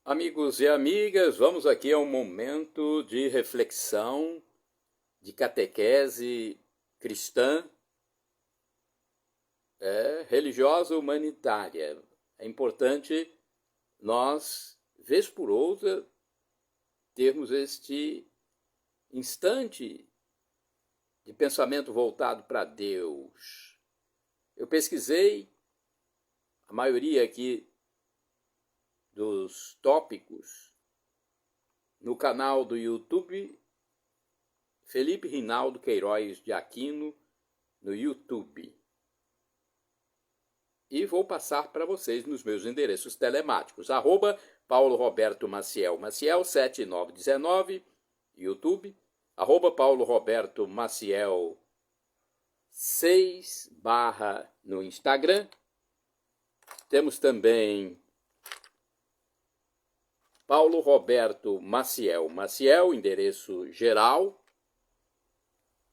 Amigos e amigas, vamos aqui a um momento de reflexão, de catequese cristã, religiosa humanitária. É importante nós, vez por outra, termos este instante de pensamento voltado para Deus. Eu pesquisei a maioria aqui dos tópicos no canal do YouTube Felipe Rinaldo Queiroz de Aquino, no YouTube. E vou passar para vocês nos meus endereços telemáticos. @Paulo Roberto Maciel, Maciel 7919, YouTube. @Paulo Roberto Maciel 6 no Instagram. Temos também Paulo Roberto Maciel, endereço geral.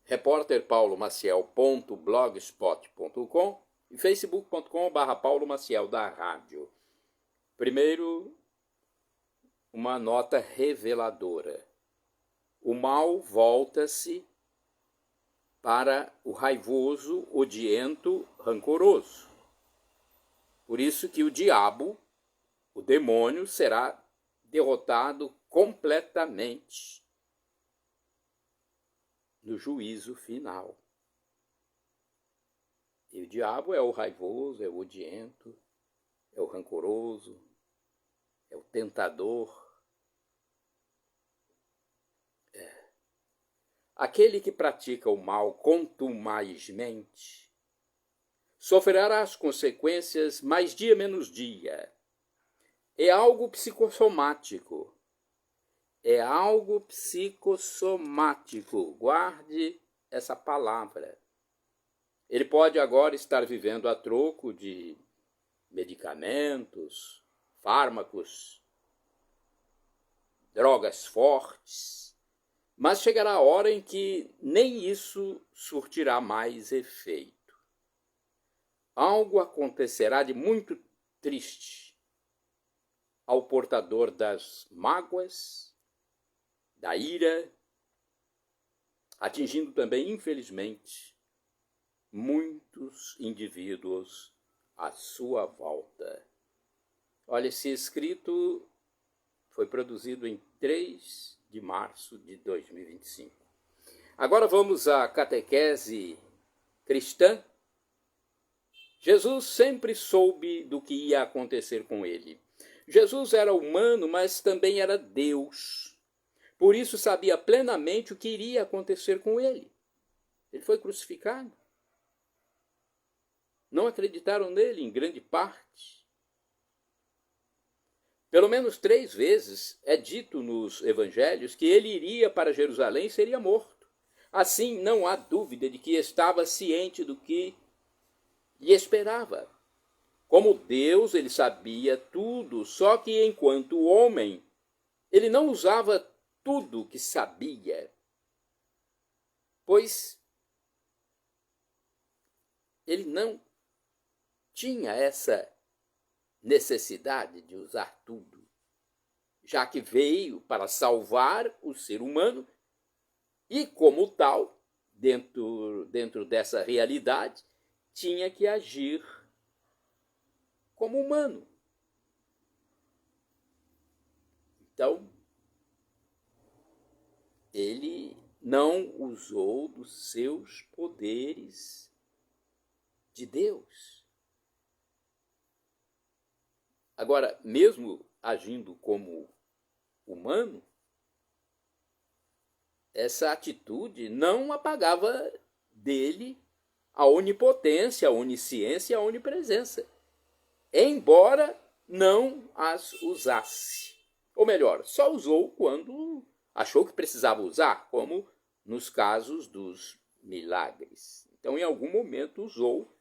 repórterpaulomaciel.blogspot.com e facebook.com/Paulo Maciel da Rádio. Primeiro, uma nota reveladora. O mal volta-se para o raivoso, odiento, rancoroso. Por isso que o diabo, o demônio, será derrotado completamente no juízo final. E o diabo é o raivoso, é o odiento, é o rancoroso, é o tentador. Aquele que pratica o mal contumazmente sofrerá as consequências mais dia menos dia. É algo psicossomático. É algo psicossomático. Guarde essa palavra. Ele pode agora estar vivendo a troco de medicamentos, fármacos, drogas fortes, mas chegará a hora em que nem isso surtirá mais efeito. Algo acontecerá de muito triste ao portador das mágoas, da ira, atingindo também, infelizmente, muitos indivíduos à sua volta. Olha, esse escrito foi produzido em 3 de março de 2025. Agora vamos à catequese cristã. Jesus sempre soube do que ia acontecer com ele. Jesus era humano, mas também era Deus. Por isso sabia plenamente o que iria acontecer com ele. Ele foi crucificado. Não acreditaram nele em grande parte. Pelo menos 3 vezes é dito nos evangelhos que ele iria para Jerusalém e seria morto. Assim, não há dúvida de que estava ciente do que lhe esperava. Como Deus, ele sabia tudo, só que enquanto homem, ele não usava tudo que sabia, pois ele não tinha essa necessidade de usar tudo, já que veio para salvar o ser humano e, como tal, dentro dessa realidade, tinha que agir como humano. Então, ele não usou dos seus poderes de Deus. Agora, mesmo agindo como humano, essa atitude não apagava dele a onipotência, a onisciência e a onipresença, embora não as usasse. Ou melhor, só usou quando achou que precisava usar, como nos casos dos milagres. Então, em algum momento usou,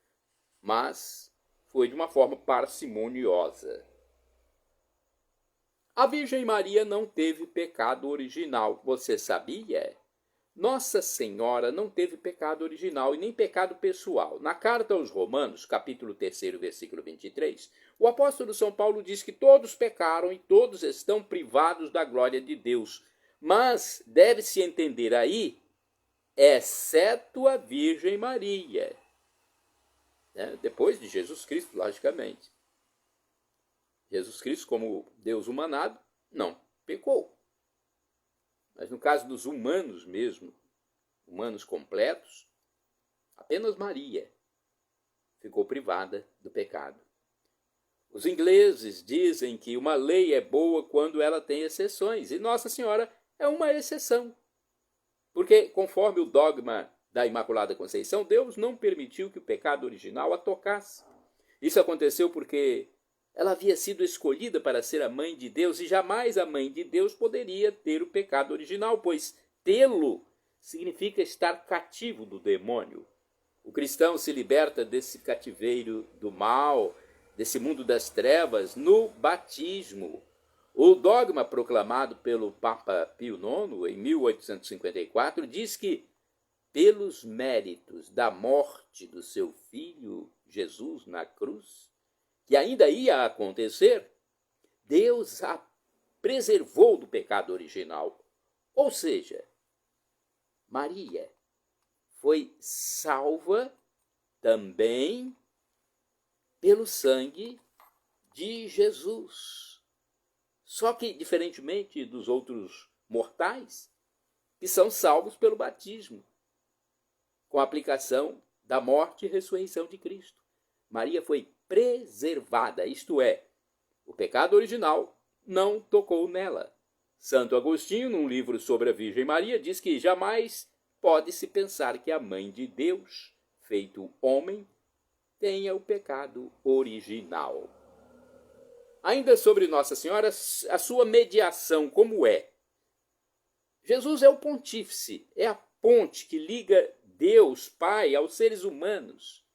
mas foi de uma forma parcimoniosa. A Virgem Maria não teve pecado original, você sabia? Nossa Senhora não teve pecado original e nem pecado pessoal. Na carta aos Romanos, capítulo 3, versículo 23, o apóstolo São Paulo diz que todos pecaram e todos estão privados da glória de Deus. Mas deve-se entender aí, exceto a Virgem Maria. Depois de Jesus Cristo, logicamente. Jesus Cristo, como Deus humanado, não pecou. Mas no caso dos humanos mesmo, humanos completos, apenas Maria ficou privada do pecado. Os ingleses dizem que uma lei é boa quando ela tem exceções, e Nossa Senhora é uma exceção. Porque, conforme o dogma da Imaculada Conceição, Deus não permitiu que o pecado original a tocasse. Isso aconteceu porque ela havia sido escolhida para ser a mãe de Deus, e jamais a mãe de Deus poderia ter o pecado original, pois tê-lo significa estar cativo do demônio. O cristão se liberta desse cativeiro do mal, desse mundo das trevas, no batismo. O dogma proclamado pelo Papa Pio IX, em 1854, diz que, pelos méritos da morte do seu filho Jesus na cruz, que ainda ia acontecer, Deus a preservou do pecado original. Ou seja, Maria foi salva também pelo sangue de Jesus. Só que, diferentemente dos outros mortais, que são salvos pelo batismo, com a aplicação da morte e ressurreição de Cristo, Maria foi preservada, isto é, o pecado original não tocou nela. Santo Agostinho, num livro sobre a Virgem Maria, diz que jamais pode-se pensar que a mãe de Deus, feito homem, tenha o pecado original. Ainda sobre Nossa Senhora, a sua mediação como é? Jesus é o pontífice, é a ponte que liga Deus, Pai, aos seres humanos.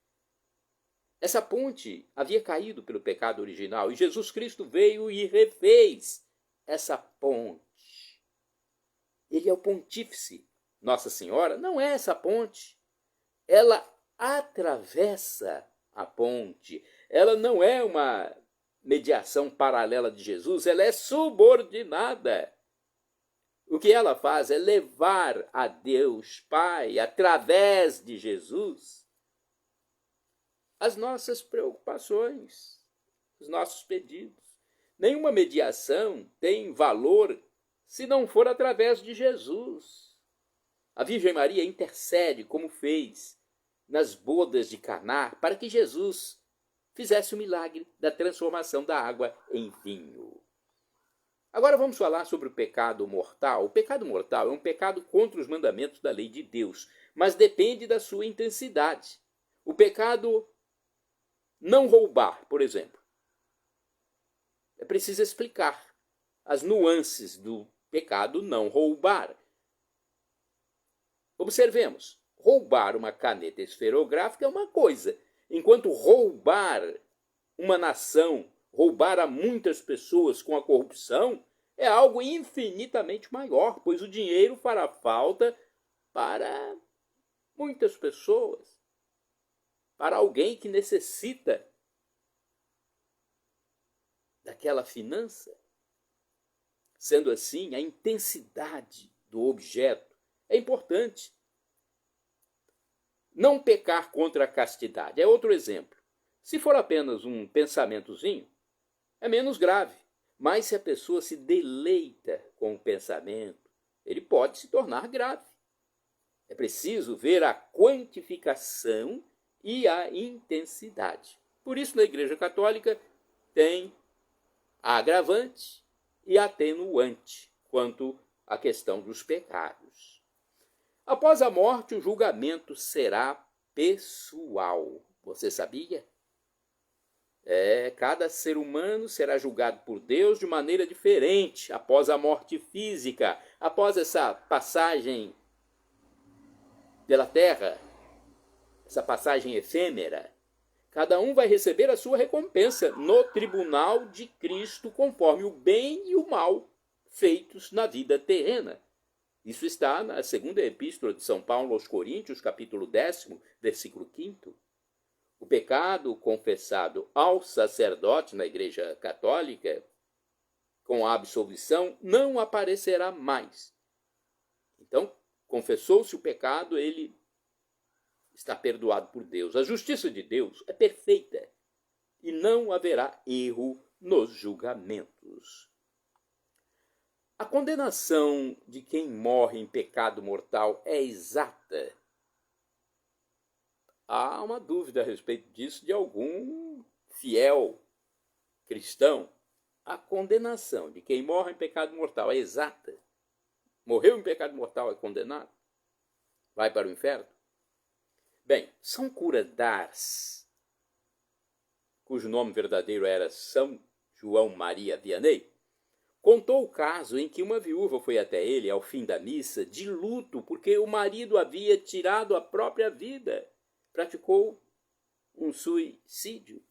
Essa ponte havia caído pelo pecado original e Jesus Cristo veio e refez essa ponte. Ele é o pontífice. Nossa Senhora não é essa ponte. Ela atravessa a ponte. Ela não é uma mediação paralela de Jesus, ela é subordinada. O que ela faz é levar a Deus Pai, através de Jesus, as nossas preocupações, os nossos pedidos. Nenhuma mediação tem valor se não for através de Jesus. A Virgem Maria intercede, como fez nas bodas de Caná, para que Jesus fizesse o milagre da transformação da água em vinho. Agora vamos falar sobre o pecado mortal. O pecado mortal é um pecado contra os mandamentos da lei de Deus, mas depende da sua intensidade. O pecado não roubar, por exemplo. É preciso explicar as nuances do pecado não roubar. Observemos, roubar uma caneta esferográfica é uma coisa, enquanto roubar uma nação, roubar a muitas pessoas com a corrupção, é algo infinitamente maior, pois o dinheiro fará falta para muitas pessoas, para alguém que necessita daquela finança. Sendo assim, a intensidade do objeto é importante. Não pecar contra a castidade é outro exemplo. Se for apenas um pensamentozinho, é menos grave. Mas se a pessoa se deleita com o pensamento, ele pode se tornar grave. É preciso ver a quantificação e a intensidade. Por isso, na Igreja Católica, tem a agravante e a atenuante quanto à questão dos pecados. Após a morte, o julgamento será pessoal. Você sabia? Cada ser humano será julgado por Deus de maneira diferente após a morte física, após essa passagem pela terra, essa passagem efêmera. Cada um vai receber a sua recompensa no tribunal de Cristo, conforme o bem e o mal feitos na vida terrena. Isso está na segunda epístola de São Paulo aos Coríntios, capítulo 10º, versículo 5º. O pecado confessado ao sacerdote na Igreja Católica, com a absolvição, não aparecerá mais. Então, confessou-se o pecado, ele está perdoado por Deus. A justiça de Deus é perfeita e não haverá erro nos julgamentos. A condenação de quem morre em pecado mortal é exata? Há uma dúvida a respeito disso de algum fiel cristão. A condenação de quem morre em pecado mortal é exata? Morreu em pecado mortal, é condenado? Vai para o inferno? Bem, São Cura d'Ars, cujo nome verdadeiro era São João Maria Vianney, contou o caso em que uma viúva foi até ele ao fim da missa de luto porque o marido havia tirado a própria vida, praticou um suicídio.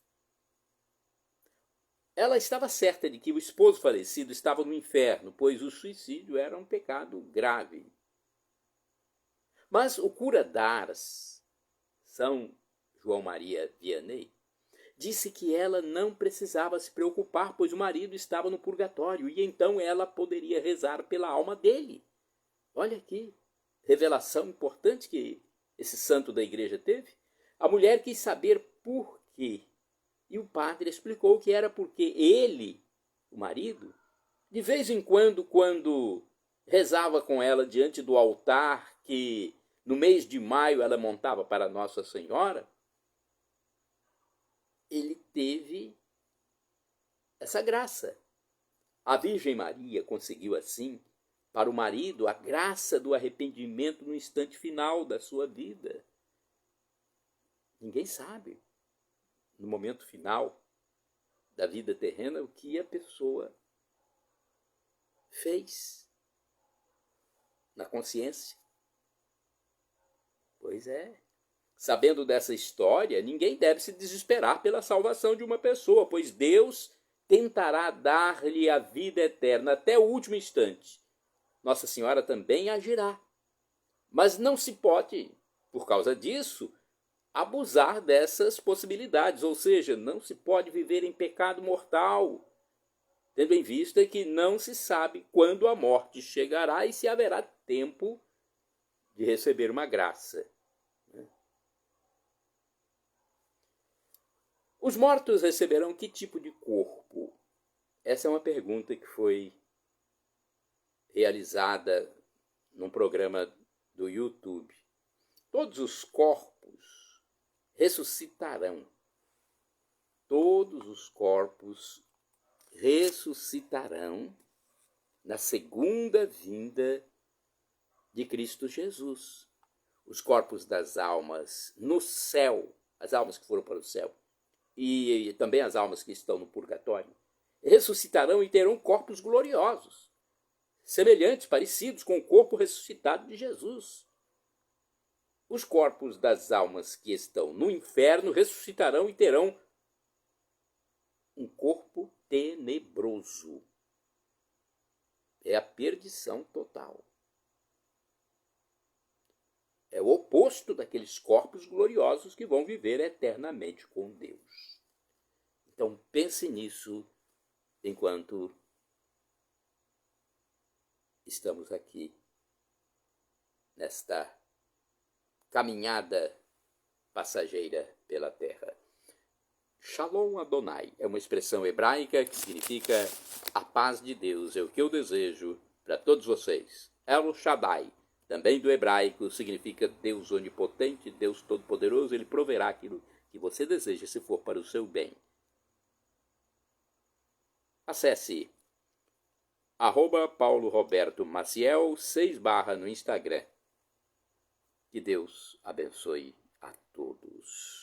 Ela estava certa de que o esposo falecido estava no inferno, pois o suicídio era um pecado grave. Mas o cura d'Ars, São João Maria Vianney, disse que ela não precisava se preocupar, pois o marido estava no purgatório e então ela poderia rezar pela alma dele. Olha aqui, revelação importante que esse santo da igreja teve. A mulher quis saber por quê. E o padre explicou que era porque ele, o marido, de vez em quando rezava com ela diante do altar que no mês de maio ela montava para Nossa Senhora, ele teve essa graça. A Virgem Maria conseguiu assim para o marido a graça do arrependimento no instante final da sua vida. Ninguém sabe, no momento final da vida terrena, o que a pessoa fez na consciência. Pois é. Sabendo dessa história, ninguém deve se desesperar pela salvação de uma pessoa, pois Deus tentará dar-lhe a vida eterna até o último instante. Nossa Senhora também agirá. Mas não se pode, por causa disso, abusar dessas possibilidades, ou seja, não se pode viver em pecado mortal, tendo em vista que não se sabe quando a morte chegará e se haverá tempo de receber uma graça. Os mortos receberão que tipo de corpo? Essa é uma pergunta que foi realizada num programa do YouTube. Todos os corpos ressuscitarão. Todos os corpos ressuscitarão na segunda vinda de Cristo Jesus. Os corpos das almas no céu, as almas que foram para o céu, e também as almas que estão no purgatório, ressuscitarão e terão corpos gloriosos, semelhantes, parecidos com o corpo ressuscitado de Jesus. Os corpos das almas que estão no inferno ressuscitarão e terão um corpo tenebroso. É a perdição total. É o oposto daqueles corpos gloriosos que vão viver eternamente com Deus. Então pense nisso enquanto estamos aqui nesta caminhada passageira pela terra. Shalom Adonai é uma expressão hebraica que significa a paz de Deus. É o que eu desejo para todos vocês. El Shaddai, também do hebraico, significa Deus onipotente, Deus todo-poderoso. Ele proverá aquilo que você deseja se for para o seu bem. Acesse @Paulo Roberto Maciel 6/ no Instagram. Que Deus abençoe a todos.